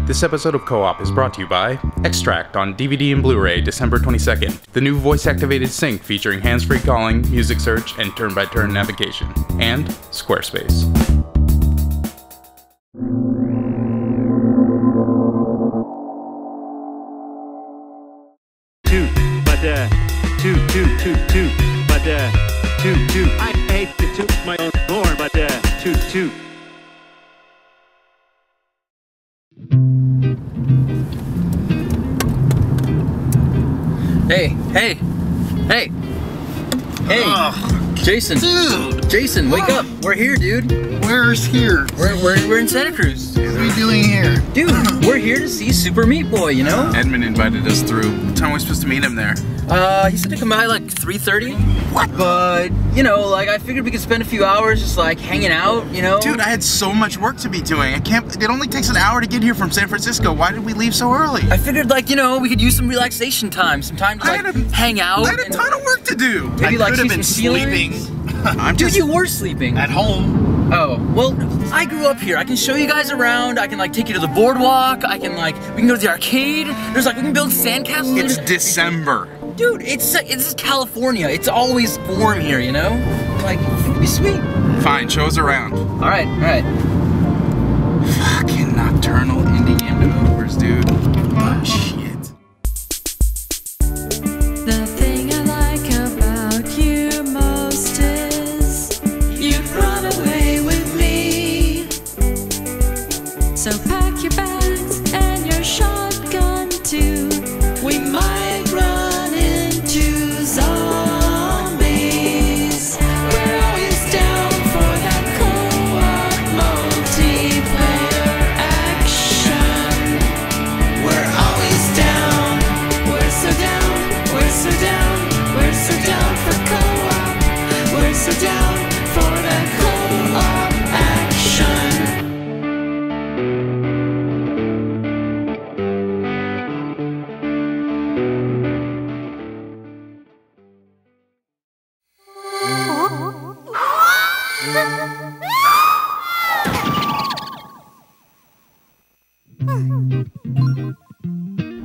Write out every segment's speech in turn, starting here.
This episode of Co-op is brought to you by Extract on DVD and Blu-ray December 22nd, the new voice-activated sync featuring hands-free calling, music search, and turn-by-turn navigation, and Squarespace. Toot, but toot, toot, toot, toot, but toot, toot. I hate to toot my own horn, but toot, toot. Hey, hey, hey, hey, Jason, Dude! Jason, wake up. We're here, dude. Where's here? We're in Santa Cruz. What are we doing here? Dude, we're here to see Super Meat Boy, you know? Edmund invited us through. What time are we supposed to meet him there? He said to come by like 3:30. What? But, you know, like I figured we could spend a few hours just like hanging out, you know? Dude, I had so much work to be doing. It only takes an hour to get here from San Francisco. Why did we leave so early? I figured like, you know, we could use some relaxation time, some time to like hang out. I had a ton of work to do. Maybe like could have see been some sleeping. Dude, you were sleeping. At home. Oh, well, I grew up here. I can show you guys around. I can like take you to the boardwalk. I can like, we can go to the arcade. There's like, we can build sandcastles. It's December. Dude, it's California. It's always warm here, you know? Like, it'd be sweet. Fine, show us around. All right, all right. Fucking nocturnal Indianapolis, dude. Oh, shit. The thing I like about you most is you'd run away with me. So pack your bags and your shotgun too. We might run into zombies. We're always down for that co-op multiplayer action. We're always down. We're so down. We're so down. We're so down for co-op. We're so down for that co-op action.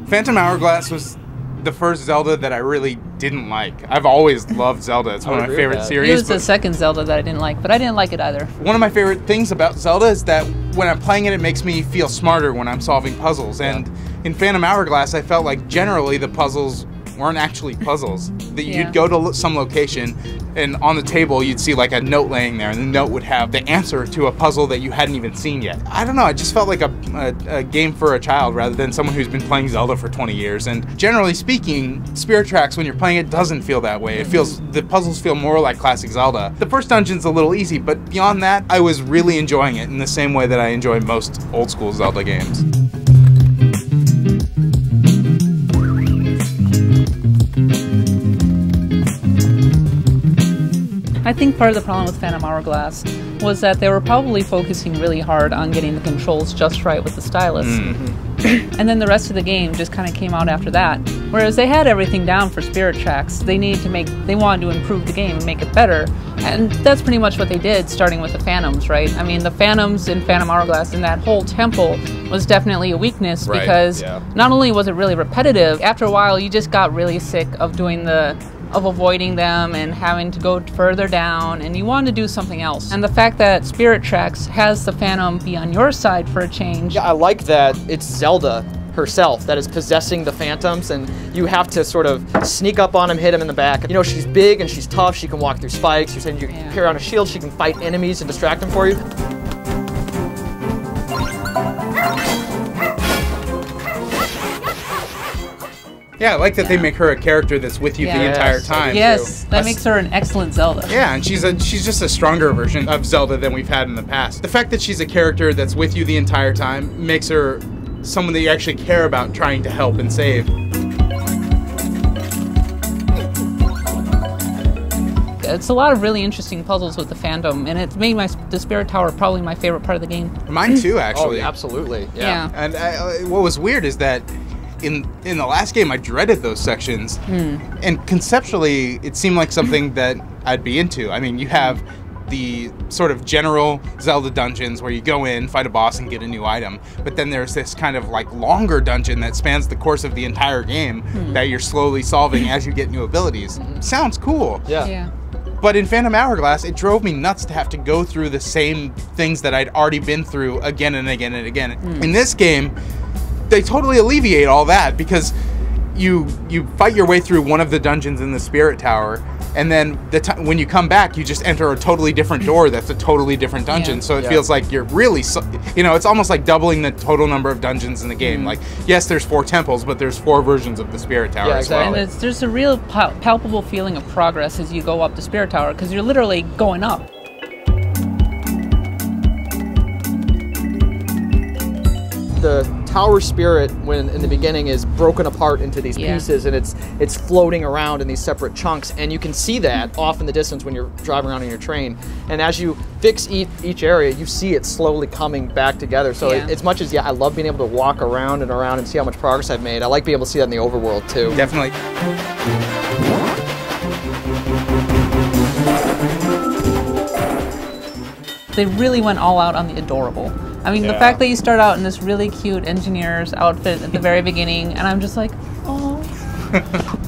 Phantom Hourglass was the first Zelda that I really didn't like. I've always loved Zelda. It's one of my favorite series. It was the second Zelda that I didn't like, but I didn't like it either. One of my favorite things about Zelda is that when I'm playing it, it makes me feel smarter when I'm solving puzzles. And in Phantom Hourglass, I felt like generally the puzzles weren't actually puzzles. That you'd go to some location, and on the table you'd see like a note laying there, and the note would have the answer to a puzzle that you hadn't even seen yet. I don't know, it just felt like a game for a child rather than someone who's been playing Zelda for 20 years. And generally speaking, Spirit Tracks, when you're playing it, doesn't feel that way. It feels, the puzzles feel more like classic Zelda. The first dungeon's a little easy, but beyond that, I was really enjoying it in the same way that I enjoy most old school Zelda games. I think part of the problem with Phantom Hourglass was that they were probably focusing really hard on getting the controls just right with the stylus. And then the rest of the game just kind of came out after that. Whereas they had everything down for Spirit Tracks, they wanted to improve the game and make it better. And that's pretty much what they did, starting with the Phantoms, right? I mean, the Phantoms in Phantom Hourglass and that whole temple was definitely a weakness because not only was it really repetitive, after a while you just got really sick of avoiding them and having to go further down, and you wanted to do something else. And the fact that Spirit Tracks has the Phantom be on your side for a change. Yeah, I like that it's Zelda herself that is possessing the Phantoms, and you have to sort of sneak up on him, hit him in the back. You know, she's big and she's tough, she can walk through spikes, you're saying you can carry on a shield, she can fight enemies and distract them for you. Yeah, I like that they make her a character that's with you the entire time. Yes, that makes her an excellent Zelda. Yeah, and she's just a stronger version of Zelda than we've had in the past. The fact that she's a character that's with you the entire time makes her someone that you actually care about trying to help and save. It's a lot of really interesting puzzles with the Phantom, and it's made the Spirit Tower probably my favorite part of the game. Mine too, actually. Oh, absolutely. Yeah. And what was weird is that in the last game, I dreaded those sections, and conceptually, it seemed like something that I'd be into. I mean, you have the sort of general Zelda dungeons where you go in, fight a boss, and get a new item. But then there's this kind of like longer dungeon that spans the course of the entire game that you're slowly solving as you get new abilities. Sounds cool. Yeah. But in Phantom Hourglass, it drove me nuts to have to go through the same things that I'd already been through again and again and again. In this game, they totally alleviate all that because you fight your way through one of the dungeons in the Spirit Tower, and then when you come back, you just enter a totally different door that's a totally different dungeon. So it feels like you're really, it's almost like doubling the total number of dungeons in the game. Like, yes, there's 4 temples, but there's 4 versions of the Spirit Tower as well. And there's a real palpable feeling of progress as you go up the Spirit Tower, because you're literally going up. The tower spirit, when in the beginning, is broken apart into these pieces, and it's floating around in these separate chunks, and you can see that off in the distance when you're driving around in your train. And as you fix each area, you see it slowly coming back together. So as much as I love being able to walk around and see how much progress I've made, I like being able to see that in the overworld too. Definitely. They really went all out on the adorable. I mean, the fact that you start out in this really cute engineer's outfit at the very beginning, and I'm just like, oh.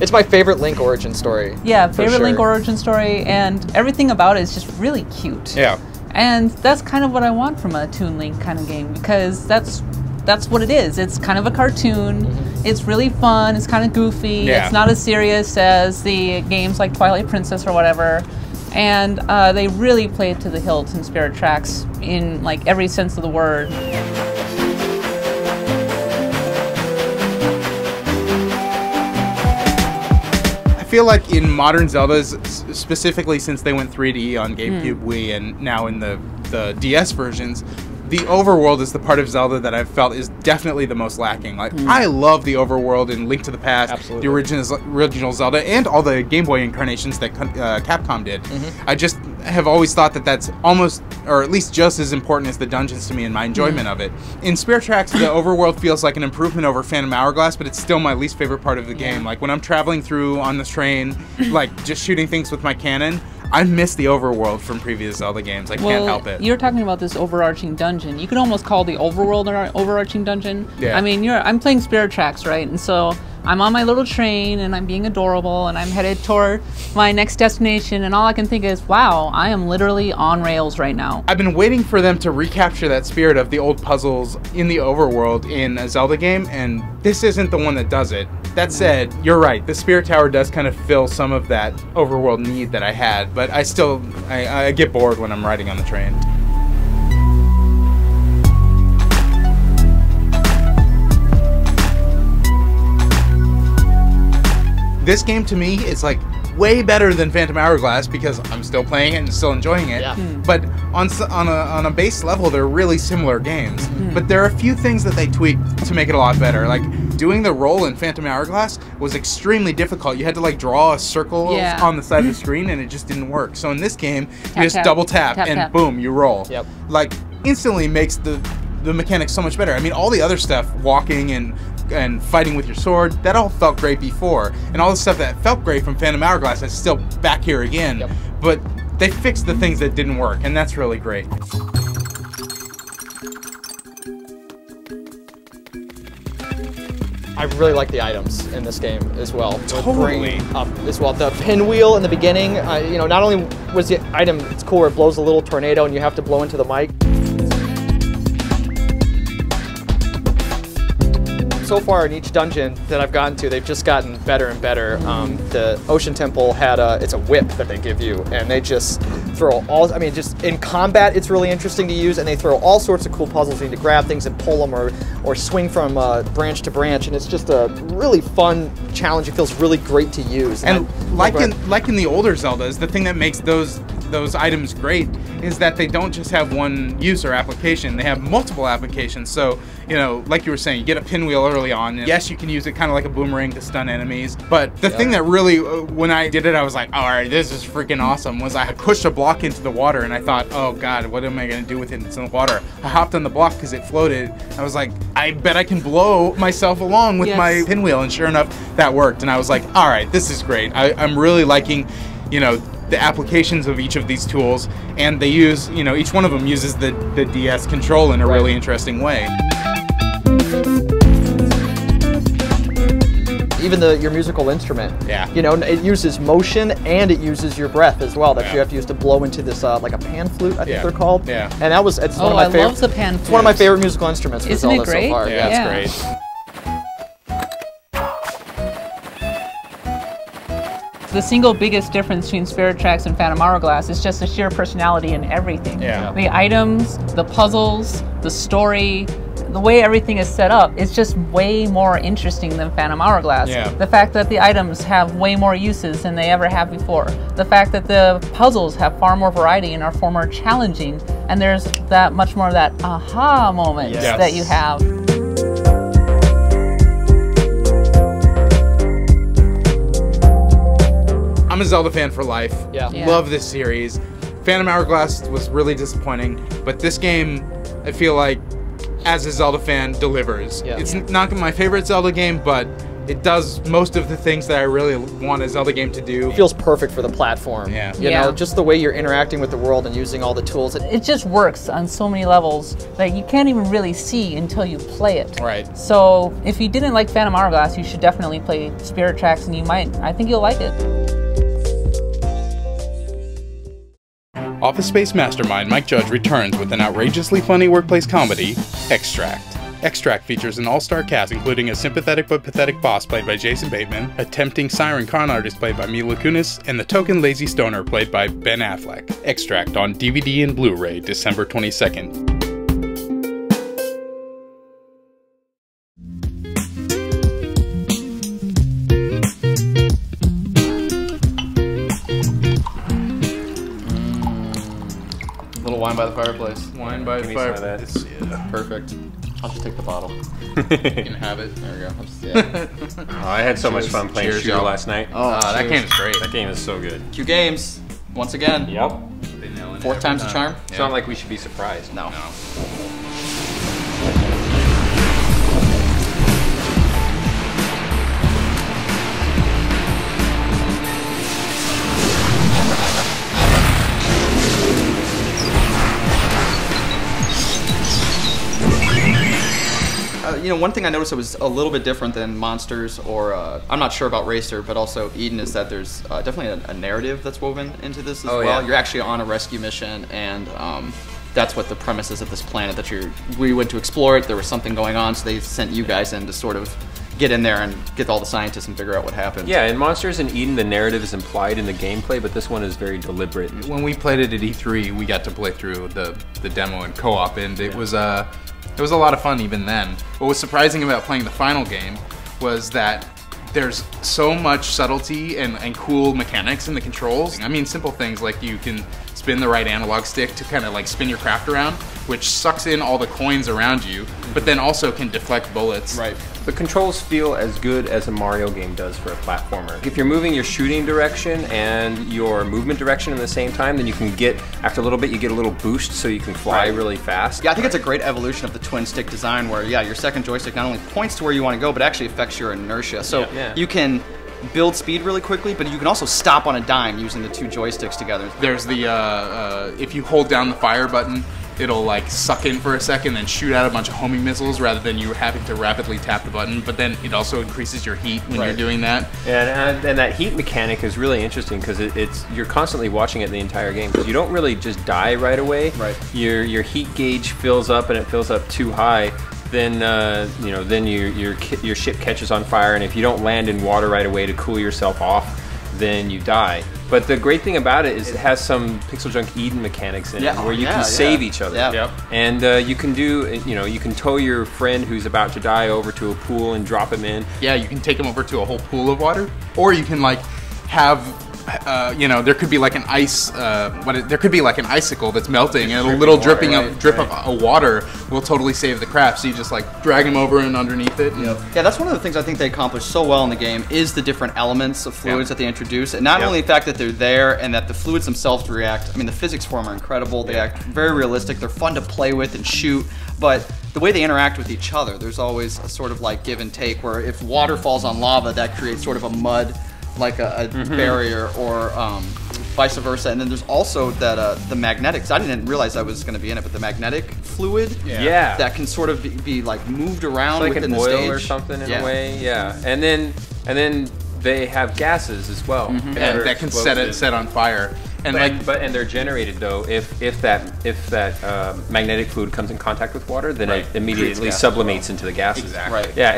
It's my favorite Link origin story. Yeah, favorite Link origin story, and everything about it is just really cute. Yeah. And that's kind of what I want from a Toon Link kind of game, because that's what it is. It's kind of a cartoon. It's really fun. It's kind of goofy. Yeah. It's not as serious as the games like Twilight Princess or whatever. And they really play it to the hilt in Spirit Tracks in like every sense of the word. I feel like in modern Zeldas, specifically since they went 3D on GameCube, Wii, and now in the DS versions, the overworld is the part of Zelda that I've felt is definitely the most lacking. Like, I love the overworld in Link to the Past, the original Zelda, and all the Game Boy incarnations that Capcom did. I just have always thought that that's almost, or at least just as important as the dungeons to me and my enjoyment of it. In Spirit Tracks, the overworld feels like an improvement over Phantom Hourglass, but it's still my least favorite part of the game. Like, when I'm traveling through on this train, like, just shooting things with my cannon, I miss the overworld from previous Zelda games. I can't help it. You're talking about this overarching dungeon. You could almost call the overworld an overarching dungeon. Yeah. I mean, I'm playing Spirit Tracks, right? And so I'm on my little train, and I'm being adorable, and I'm headed toward my next destination, and all I can think is, wow, I am literally on rails right now. I've been waiting for them to recapture that spirit of the old puzzles in the overworld in a Zelda game, and this isn't the one that does it. That said, you're right, the Spirit Tower does kind of fill some of that overworld need that I had, but I get bored when I'm riding on the train. This game to me is like way better than Phantom Hourglass because I'm still playing it and still enjoying it. Yeah. But on a base level, they're really similar games. But there are a few things that they tweaked to make it a lot better. Like, doing the roll in Phantom Hourglass was extremely difficult. You had to like draw a circle on the side of the screen, and it just didn't work. So in this game, you just double tap and boom, you roll. Like, instantly makes the mechanics so much better. I mean, all the other stuff, walking and fighting with your sword, that all felt great before. And all the stuff that felt great from Phantom Hourglass is still back here again. But they fixed the things that didn't work, and that's really great. I really like the items in this game as well. Totally. Up as well. The pinwheel in the beginning, not only was the item, it's cool where it blows a little tornado and you have to blow into the mic. So far in each dungeon that I've gotten to, they've just gotten better and better. The Ocean Temple had it's a whip that they give you, and they just throw just in combat it's really interesting to use, and they throw all sorts of cool puzzles. You need to grab things and pull them or swing from branch to branch, and it's just a really fun challenge. It feels really great to use. And like in the older Zeldas, the thing that makes those items great is that they don't just have one use or application. They have multiple applications. So, like you were saying, you get a pinwheel early on. And yes, you can use it kind of like a boomerang to stun enemies. But the thing that really, when I did it, I was like, all right, this is freaking awesome, was I pushed a block into the water, and I thought, oh God, what am I going to do with it? It's in the water. I hopped on the block because it floated. I was like, I bet I can blow myself along with my pinwheel. And sure enough, that worked. And I was like, all right, this is great. I'm really liking, the applications of each of these tools, and they use, you know, each one of them uses the DS control in a really interesting way. Even your musical instrument, Yeah. you know, it uses motion and it uses your breath as well. That you have to use to blow into this like a pan flute, I think they're called. Yeah. And it's one of my I favorite. love the pan flute. It's one of my favorite musical instruments for Isn't Zelda it great? so far. Yeah, Yeah. it's great. The single biggest difference between Spirit Tracks and Phantom Hourglass is just the sheer personality in everything. Yeah. The items, the puzzles, the story, the way everything is set up is just way more interesting than Phantom Hourglass. Yeah. The fact that the items have way more uses than they ever have before. The fact that the puzzles have far more variety and are far more challenging, and there's that much more of that aha moment Yes. that you have. I'm a Zelda fan for life. Yeah. Yeah. Love this series. Phantom Hourglass was really disappointing, but this game, I feel like, as a Zelda fan, delivers. Yeah. It's not my favorite Zelda game, but it does most of the things that I really want a Zelda game to do. It feels perfect for the platform. Yeah. You Yeah. know, just the way you're interacting with the world and using all the tools. It just works on so many levels that you can't even really see until you play it. Right. So if you didn't like Phantom Hourglass, you should definitely play Spirit Tracks, and I think you'll like it. Office Space mastermind Mike Judge returns with an outrageously funny workplace comedy, Extract. Extract features an all-star cast including a sympathetic but pathetic boss played by Jason Bateman, a tempting siren con artist played by Mila Kunis, and the token lazy stoner played by Ben Affleck. Extract on DVD and Blu-ray December 22nd. Little wine by the fireplace. Wine by Give me some of that. It's, Perfect. I'll just take the bottle. you can have it. There we go. I'll just, yeah. Oh, I had so much fun playing Cheers, Shooter y'all. last night. That game is great. That game is so good. Q Games, once again. Yep. Fourth time's a charm. It's not like we should be surprised. No. You know, one thing I noticed that was a little bit different than Monsters or I'm not sure about Racer, but also Eden, is that there's definitely a narrative that's woven into this as well. yeah. You're actually on a rescue mission, and that's what the premise is of this planet, that we went to explore it, there was something going on, so they sent you guys in to sort of get in there and get all the scientists and figure out what happened. Yeah, in Monsters and Eden, the narrative is implied in the gameplay, but this one is very deliberate. When we played it at E3, we got to play through the demo in co-op, and it was a lot of fun even then. What was surprising about playing the final game was that there's so much subtlety and cool mechanics in the controls. I mean, simple things like you can spin the right analog stick to kind of like spin your craft around, which sucks in all the coins around you, but then also can deflect bullets. Right. The controls feel as good as a Mario game does for a platformer. If you're moving your shooting direction and your movement direction at the same time, then you can get, after a little bit, you get a little boost so you can fly really fast. Yeah, I think it's a great evolution of the twin stick design where, yeah, your second joystick not only points to where you want to go, but actually affects your inertia. So Yeah. you can build speed really quickly, but you can also stop on a dime using the two joysticks together. There's the, if you hold down the fire button, it'll like suck in for a second, then shoot out a bunch of homing missiles rather than you having to rapidly tap the button. But then it also increases your heat when you're doing that. And that heat mechanic is really interesting because you're constantly watching it the entire game because you don't really just die right away. Right. Your heat gauge fills up and it fills up too high. Then then your ship catches on fire, and if you don't land in water right away to cool yourself off, then you die. But the great thing about it is it has some PixelJunk Eden mechanics in it, where you can save each other. Yeah. Yep. And you can you can tow your friend who's about to die over to a pool and drop him in. Yeah, you can take them over to a whole pool of water, or you can like have, there could be like an ice, there could be like an icicle that's melting, and a little drip of water will totally save the craft. So you just like drag them over and underneath it. Yeah, that's one of the things I think they accomplished so well in the game is the different elements of fluids that they introduce, and not only the fact that they're there and that the fluids themselves react. I mean, the physics for them are incredible. They act very realistic. They're fun to play with and shoot, but the way they interact with each other, there's always a sort of like give and take, where if water falls on lava, that creates sort of a mud, like a barrier, or vice versa. And then there's also that the magnetics. I didn't realize that was going to be in it, but the magnetic fluid that can sort of be like moved around like within an the oil stage or something in a way. Yeah, and then they have gases as well that can set on fire. And and they're generated though if that magnetic fluid comes in contact with water, then it immediately sublimates into the gases. Exactly. Right. Yeah,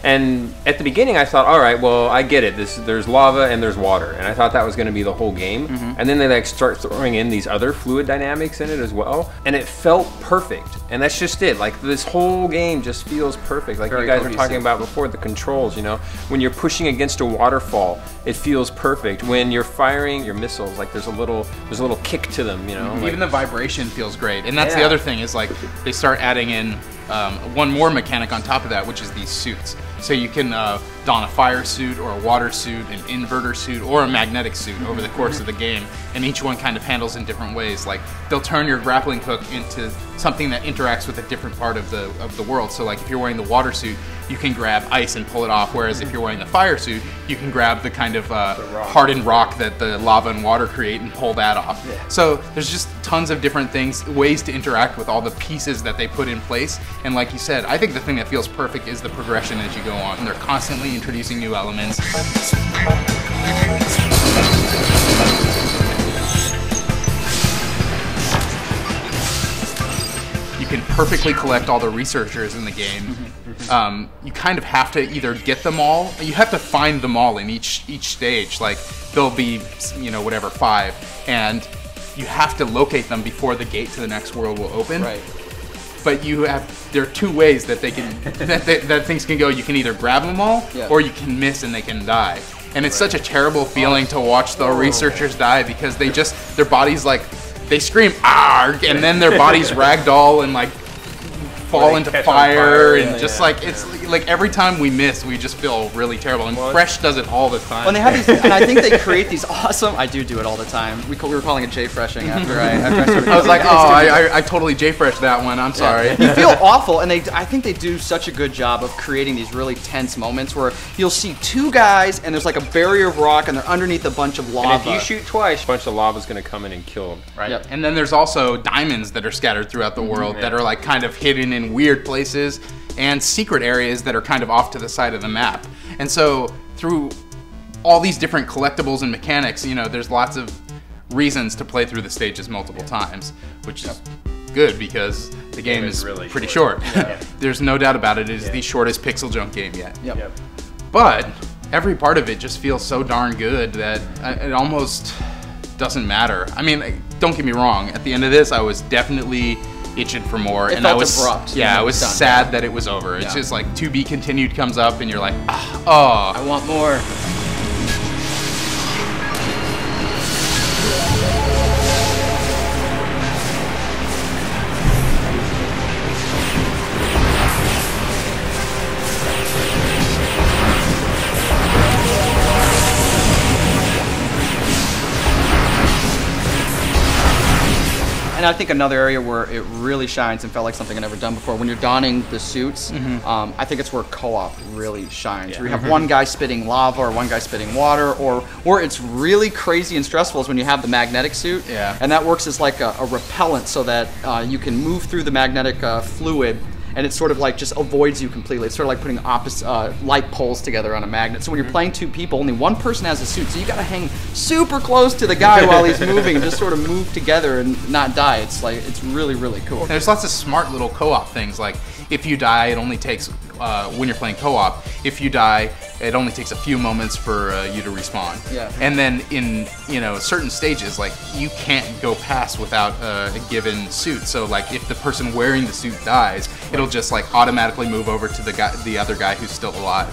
and at the beginning I thought, all right, well I get it. There's lava and there's water, and I thought that was going to be the whole game. And then they like start throwing in these other fluid dynamics in it as well, and it felt perfect. And that's just it. Like this whole game just feels perfect. Like you guys were talking about before, the controls. You know, when you're pushing against a waterfall, it feels perfect. When you're firing your missiles, like there's a little kick to them. You know, even the vibration feels great. And that's the other thing is like they start adding in one more mechanic on top of that, which is these suits. So you can don a fire suit or a water suit, an inverter suit, or a magnetic suit over the course of the game, and each one kind of handles in different ways. Like they'll turn your grappling hook into something that interacts with a different part of the world. So like if you're wearing the water suit, you can grab ice and pull it off, whereas if you're wearing the fire suit, you can grab the kind of hardened rock that the lava and water create and pull that off. So there's just tons of different things, ways to interact with all the pieces that they put in place. And like you said, I think the thing that feels perfect is the progression as you go on. And they're constantly introducing new elements. You can perfectly collect all the researchers in the game. You kind of have to either get them all, you have to find them all in each stage. Like there'll be, you know, whatever, 5, and you have to locate them before the gate to the next world will open. Right. But there are 2 ways that they can that things can go. You can either grab them all, or you can miss and they can die. And it's such a terrible feeling to watch the researchers die, because they just, their bodies like, they scream "Arg!" and then their bodies ragdoll and like fall into fire, and just like it's like every time we miss, we just feel really terrible. And Fresh does it all the time. Well, and they have these, and I think they create these awesome. I do it all the time. We were calling it J-freshing after I started. I was like, oh, I totally J-freshed that one. I'm sorry. You feel awful, and I think they do such a good job of creating these really tense moments where you'll see 2 guys, and there's like a barrier of rock, and they're underneath a bunch of lava. And if you shoot twice, a bunch of lava's going to come in and kill them. Right. Yep. And then there's also diamonds that are scattered throughout the world that are like kind of hidden in weird places, and secret areas that are kind of off to the side of the map. And so through all these different collectibles and mechanics, you know, there's lots of reasons to play through the stages multiple times, which is good because the game is really pretty short. There's no doubt about it. It is the shortest PixelJunk game yet. But every part of it just feels so darn good that it almost doesn't matter. I mean, don't get me wrong. At the end of this, I was definitely itching for more, and I was abrupt. I was sad that it was over. It's just like "to be continued" comes up, and you're like, oh, I want more. And I think another area where it really shines and felt like something I've never done before, when you're donning the suits, I think it's where co-op really shines. Where you have one guy spitting lava or one guy spitting water, or it's really crazy and stressful is when you have the magnetic suit. And that works as like a repellent so that you can move through the magnetic fluid, and it sort of like just avoids you completely. It's sort of like putting opposite light poles together on a magnet. So when you're playing 2 people, only one person has a suit, so you gotta hang super close to the guy while he's moving and just sort of move together and not die. It's like, it's really, really cool. There's lots of smart little co-op things, like if you die, it only takes, when you're playing co-op, if you die, it only takes a few moments for you to respawn. And then in, you know, certain stages, like you can't go past without a given suit. So like if the person wearing the suit dies, it'll just like automatically move over to the other guy who's still alive.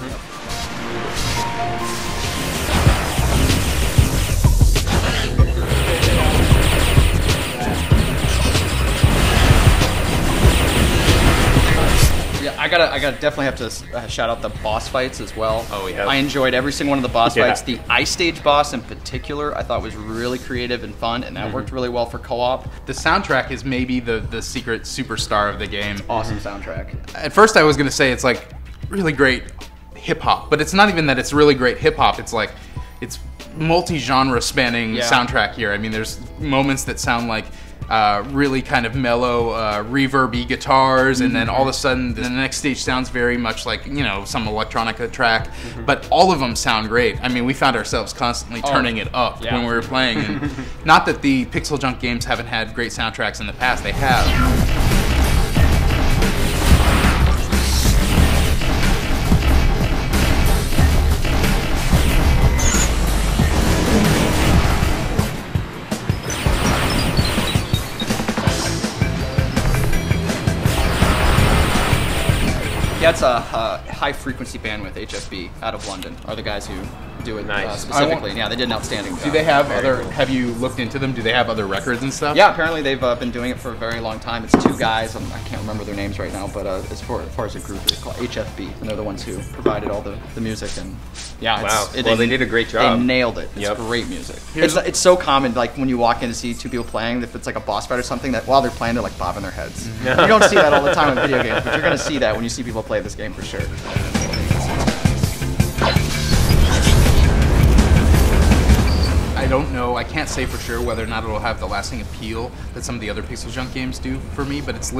I gotta definitely have to shout out the boss fights as well. Oh, yeah. I enjoyed every single one of the boss fights. The ice stage boss in particular, I thought was really creative and fun, and that worked really well for co-op. The soundtrack is maybe the secret superstar of the game. Awesome soundtrack. At first I was gonna say it's like really great hip hop, but it's not even that it's really great hip hop. It's like, it's multi-genre spanning Yeah. soundtrack here. I mean, there's moments that sound like really kind of mellow, reverby guitars, and then all of a sudden the next stage sounds very much like, you know, some electronica track, but all of them sound great. I mean, we found ourselves constantly turning it up when we were playing, and not that the PixelJunk games haven't had great soundtracks in the past, they have. That's a high frequency bandwidth, HFB, out of London, are the guys who do it Nice. specifically. Yeah, they did an outstanding job. Do they have other, have you looked into them? Do they have other records and stuff? Yeah, apparently they've been doing it for a very long time. It's two guys, I can't remember their names right now, but as far as a group, it's called HFB, and they're the ones who provided all the music. And yeah, Wow. Well, they did a great job. They nailed it. It's Yep. great music. It's so common, like when you walk in to see two people playing, if it's like a boss fight or something, that while they're playing, they're like bobbing their heads. You don't see that all the time in video games, but you're going to see that when you see people play this game for sure. I don't know, I can't say for sure whether or not it'll have the lasting appeal that some of the other PixelJunk games do for me, but it's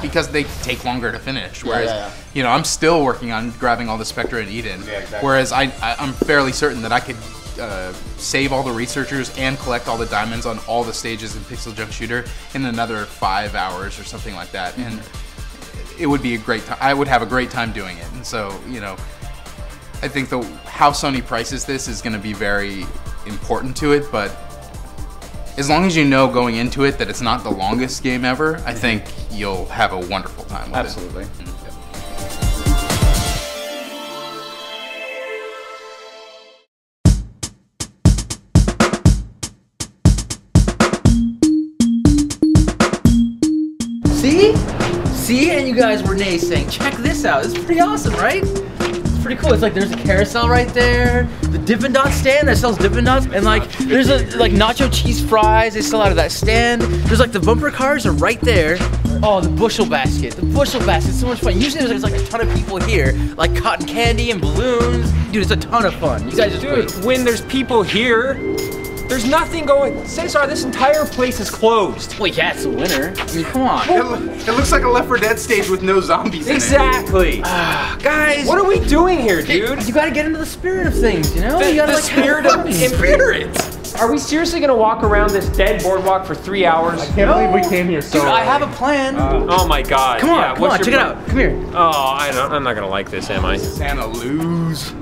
because they take longer to finish. Whereas, you know, I'm still working on grabbing all the Spectra and Eden. Yeah, exactly. Whereas I'm fairly certain that I could save all the researchers and collect all the diamonds on all the stages in PixelJunk Shooter in another 5 hours or something like that. And it would be a great time. I would have a great time doing it. And so, you know, I think how Sony prices this is going to be very important to it, but as long as you know going into it that it's not the longest game ever, I think you'll have a wonderful time with Absolutely. it. See? And you guys were naysaying. Check this out. This is pretty awesome, right? It's pretty cool. It's like there's a carousel right there. The Dippin' Dot stand that sells Dippin' Dots. And like there's like nacho cheese fries they sell out of that stand. There's like the bumper cars are right there. Oh, the bushel basket. The bushel basket's so much fun. Usually there's like a ton of people here, like cotton candy and balloons. Dude, it's a ton of fun. You guys just wait. When there's people here, there's nothing going. Cesar, this entire place is closed. Well, yeah, it's the winter. I mean, come on. It looks like a Left 4 Dead stage with no zombies in it. Exactly. Guys, What are we doing here, dude? you gotta get into the spirit of things, you know? You gotta The like spirit have of fun. spirit. Are we seriously gonna walk around this dead boardwalk for 3 hours? Can't believe we came here so Dude, I have a plan. Oh my god. come on, Yeah, come what's on, your check it plan? out. Come here. Oh, I'm not gonna like this, am I? Santa lose.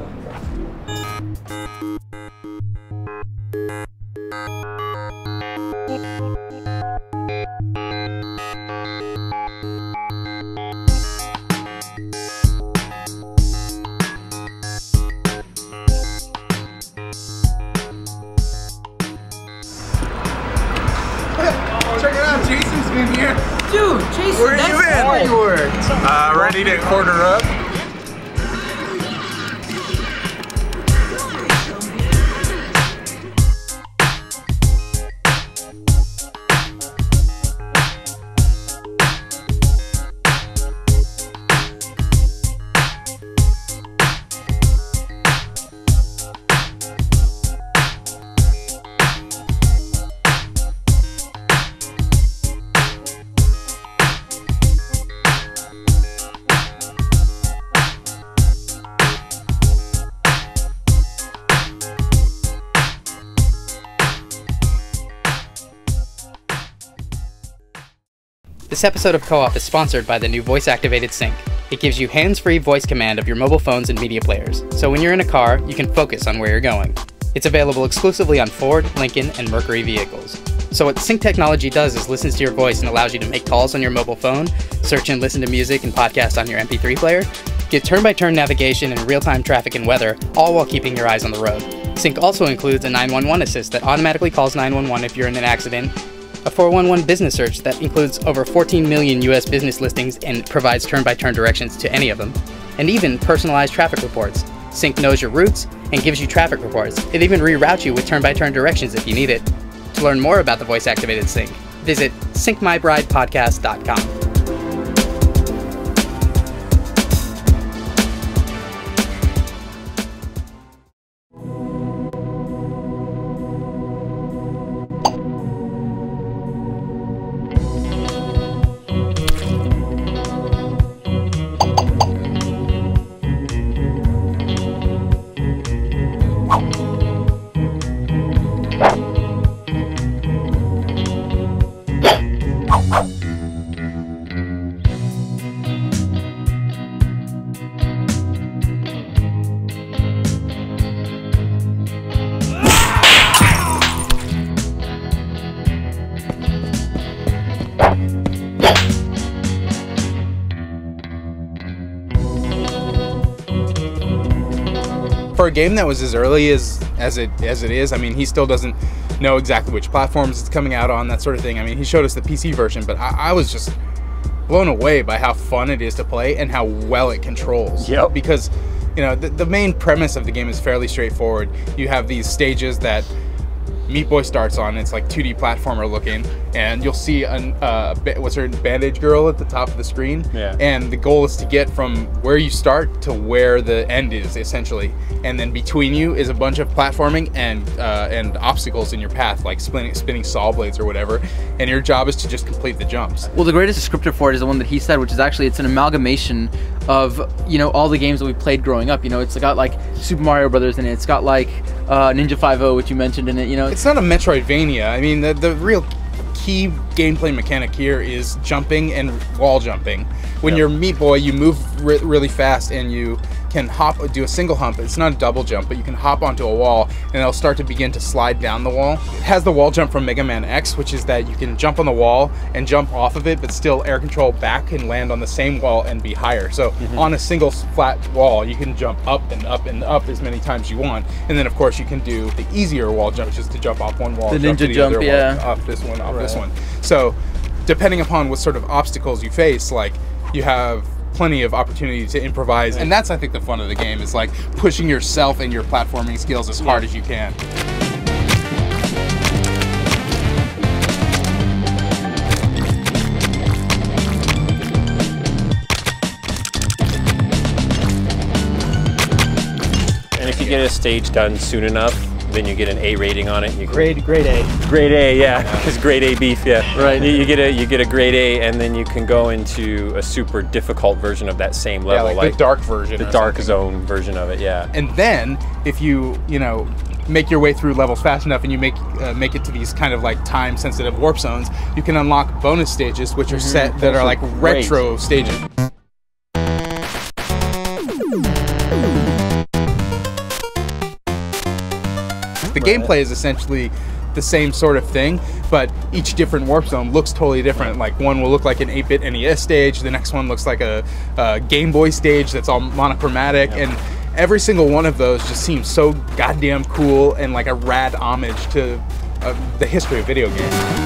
Check it out, Jason's been here. Dude, Jason, Where are that's you in? forward. Ready to quarter up? This episode of Co-op is sponsored by the new voice-activated sync. It gives you hands-free voice command of your mobile phones and media players, so when you're in a car, you can focus on where you're going. It's available exclusively on Ford, Lincoln, and Mercury vehicles. So what sync technology does is listens to your voice and allows you to make calls on your mobile phone, search and listen to music and podcasts on your MP3 player, get turn-by-turn navigation and real-time traffic and weather, all while keeping your eyes on the road. Sync also includes a 911 assist that automatically calls 911 if you're in an accident, a 411 business search that includes over 14 million US business listings and provides turn-by-turn directions to any of them, and even personalized traffic reports. Sync knows your routes and gives you traffic reports. It even reroutes you with turn-by-turn directions if you need it. To learn more about the voice-activated sync, visit syncmybridepodcast.com. for a game that was as early as it is, I mean, he still doesn't know exactly which platforms it's coming out on, that sort of thing. I mean, he showed us the PC version, but I was just blown away by how fun it is to play and how well it controls. Yep. Because, you know, the main premise of the game is fairly straightforward. You have these stages that Meat Boy starts on. It's like 2D platformer looking, and you'll see what's her Bandage girl at the top of the screen. Yeah. And the goal is to get from where you start to where the end is, essentially. And then between you is a bunch of platforming and obstacles in your path, like spinning saw blades or whatever. And your job is to just complete the jumps. Well, the greatest descriptor for it is the one that he said, which is actually it's an amalgamation of, you know, all the games that we played growing up. You know, it's got like Super Mario Brothers in it. It's got like Ninja 5-0, which you mentioned in it. You know, it's not a Metroidvania. I mean, the real key gameplay mechanic here is jumping and wall jumping. When you're Meat Boy, you move really fast and you can do a single hump. It's not a double jump, but you can hop onto a wall and it'll start to begin to slide down the wall. It has the wall jump from Mega Man X, which is that you can jump on the wall and jump off of it, but still air control back and land on the same wall and be higher. So on a single flat wall, you can jump up and up and up as many times you want. And then of course you can do the easier wall jump, which is to jump off one wall, the jump ninja to the jump, other yeah, wall, off this one, off this one. So depending upon what sort of obstacles you face, like you have plenty of opportunity to improvise, and that's, I think, the fun of the game, is like pushing yourself and your platforming skills as hard as you can. And if you get a stage done soon enough, then you get an A rating on it. You Grade A. Grade A, yeah, because grade A beef, yeah. Right. You get a grade A, and then you can go into a super difficult version of that same level, Yeah, like the dark version, the or dark something. zone version of it, yeah. And then if you make your way through levels fast enough and you make it to these kind of like time sensitive warp zones, you can unlock bonus stages, which are set that are like retro stages. The gameplay is essentially the same sort of thing, but each different warp zone looks totally different. Like one will look like an 8-bit NES stage, the next one looks like a Game Boy stage that's all monochromatic, and every single one of those just seems so goddamn cool and like a rad homage to the history of video games.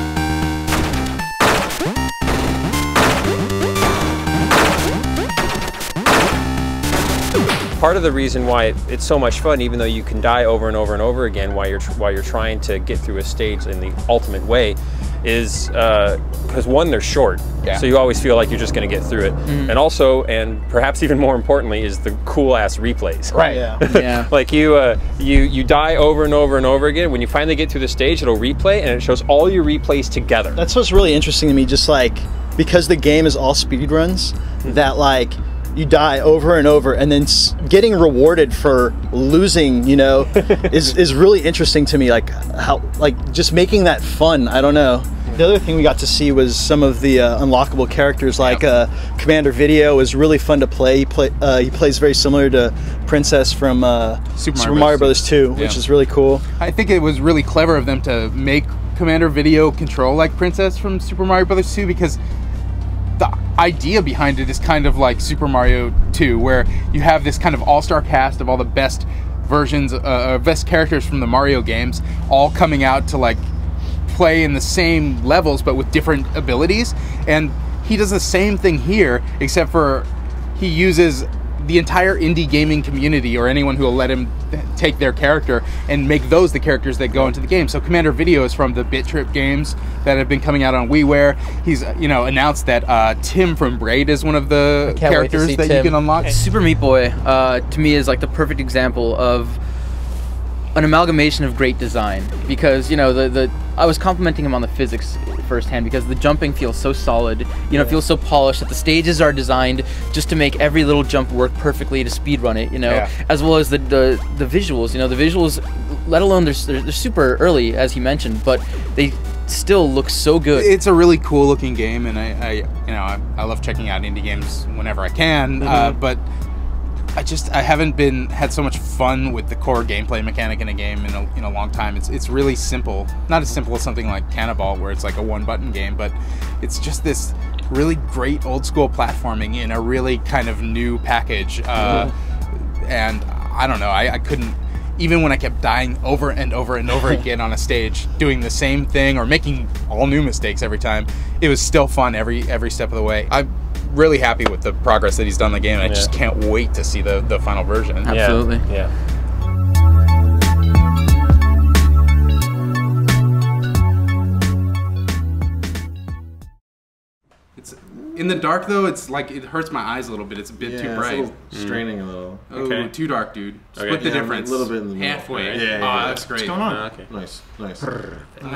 Part of the reason why it's so much fun, even though you can die over and over and over again while you're trying to get through a stage in the ultimate way, is because one, they're short, so you always feel like you're just going to get through it, and also, and perhaps even more importantly, is the cool ass replays. Right. Yeah. Like you die over and over and over again. When you finally get through the stage, it'll replay, and it shows all your replays together. That's what's really interesting to me. Just like because the game is all speed runs, that like you die over and over, and then getting rewarded for losing, you know, is really interesting to me. Like how, like just making that fun. I don't know. The other thing we got to see was some of the unlockable characters, like Commander Video was really fun to play. He plays very similar to Princess from Super Mario Bros. 2, which is really cool. I think it was really clever of them to make Commander Video control like Princess from Super Mario Bros. 2, because the idea behind it is kind of like Super Mario 2, where you have this kind of all-star cast of all the best versions, best characters from the Mario games, all coming out to like play in the same levels but with different abilities. And he does the same thing here, except for he uses the entire indie gaming community, or anyone who will let him take their character, and make those the characters that go into the game. So Commander Video is from the Bit Trip games that have been coming out on WiiWare. He's announced that Tim from Braid is one of the characters that you can unlock. Super Meat Boy to me is like the perfect example of an amalgamation of great design, because I was complimenting him on the physics firsthand, because the jumping feels so solid, it feels so polished, that the stages are designed just to make every little jump work perfectly to speedrun it, as well as the visuals. The visuals, let alone they're super early, as he mentioned, but they still look so good. It's a really cool looking game, and I love checking out indie games whenever I can, but I haven't had so much fun with the core gameplay mechanic in a game in a long time. It's really simple. Not as simple as something like Cannonball, where it's like a one-button game, but it's just this really great old-school platforming in a really kind of new package. And I don't know. I couldn't, even when I kept dying over and over and over again on a stage, doing the same thing or making all new mistakes every time, it was still fun every step of the way. I'm really happy with the progress that he's done in the game. I just can't wait to see the final version. Absolutely. Yeah. It's in the dark though. It's like it hurts my eyes a little bit. It's a bit too bright. It's a little straining a little. Oh, too dark, dude. Split the difference. A little bit in the middle. Halfway. Right. Yeah, Yeah. that's great. What's going on? Okay. Nice. Oh,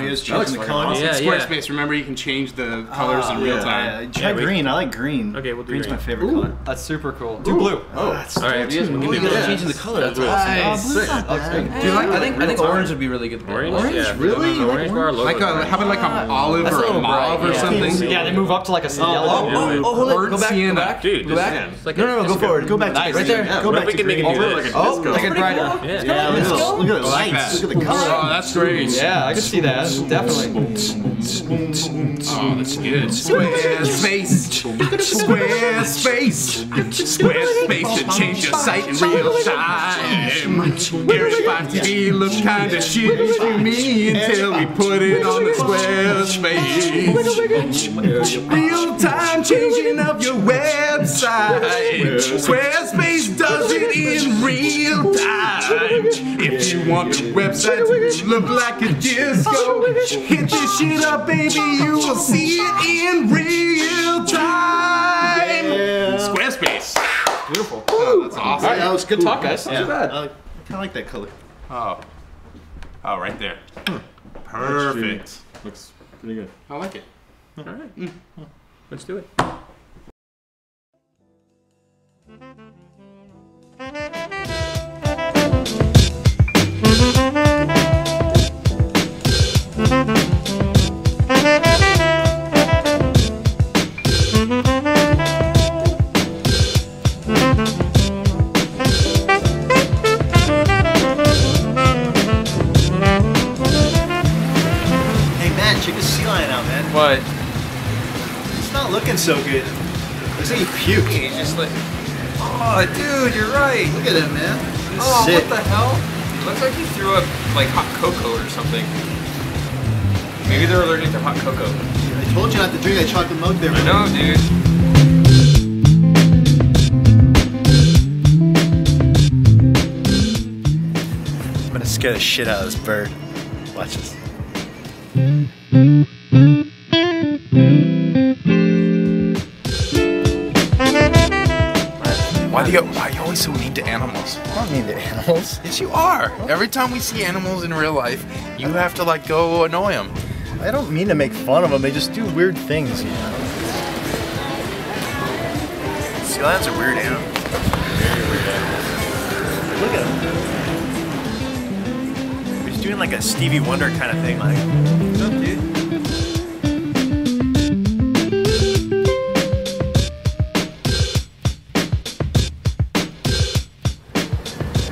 you guys changing the colors? It's Squarespace. Remember, you can change the colors in real time. Try green. I like green. Okay, we'll do Green's green. my favorite color. That's super cool. Do blue. Oh, that's all right. You guys changing the color. That's awesome. blue's not bad. Do you like? I think orange would be really good. Orange? Yeah. Really? The orange bar logo. Like how about like an olive That's a or a little mauve bright, or yeah. something? Yeah, they move up to like a yellow. Hold it. Go back. Sienna. Go back. Dude, Go this back. is like No, go forward. Go back to Nice. green. Right there. Yeah, What go if back we to can make it green. do this? Oh, Like a brighter. Yeah. Yeah, look at the lights. Look at the color. Oh, that's great. Yeah, I can see that. Definitely. Oh, that's good. Squarespace. Squarespace to change your site in real time. Verified TV looked kinda shitty to me until we put it on the Squarespace. Real time changing of your website. Squarespace does it in real time. If you want your website to look like a disco, hit this shit up, baby. You will see it in real time. Squarespace. Beautiful. Oh, that's awesome. That was Good talk, guys. Not too bad. I kind of like that color. Oh, right there. Perfect. Looks pretty good. I like it. All right. Let's do it. Hey, man, check the sea lion out, man. What? It's not looking so good. Looks like he puked. He's just like, oh, dude, you're right. Look at him, man. Oh, Sick. what the hell? Looks like he threw up like hot cocoa or something. Maybe they're allergic to hot cocoa. I told you not to drink that chocolate milk there. I know, dude. I'm gonna scare the shit out of this bird. Watch this. Why are you always so mean to animals? I don't mean the animals. Yes, you are. Every time we see animals in real life, you have to like go annoy them. I don't mean to make fun of them. They just do weird things, you know. Sea lions are weird animals. Look at him. He's doing like a Stevie Wonder kind of thing, like. What's up, dude?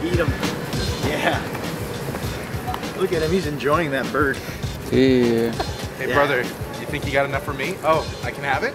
Eat him. Yeah. Look at him. He's enjoying that bird. Hey, brother, you think you got enough for me? Oh, I can have it?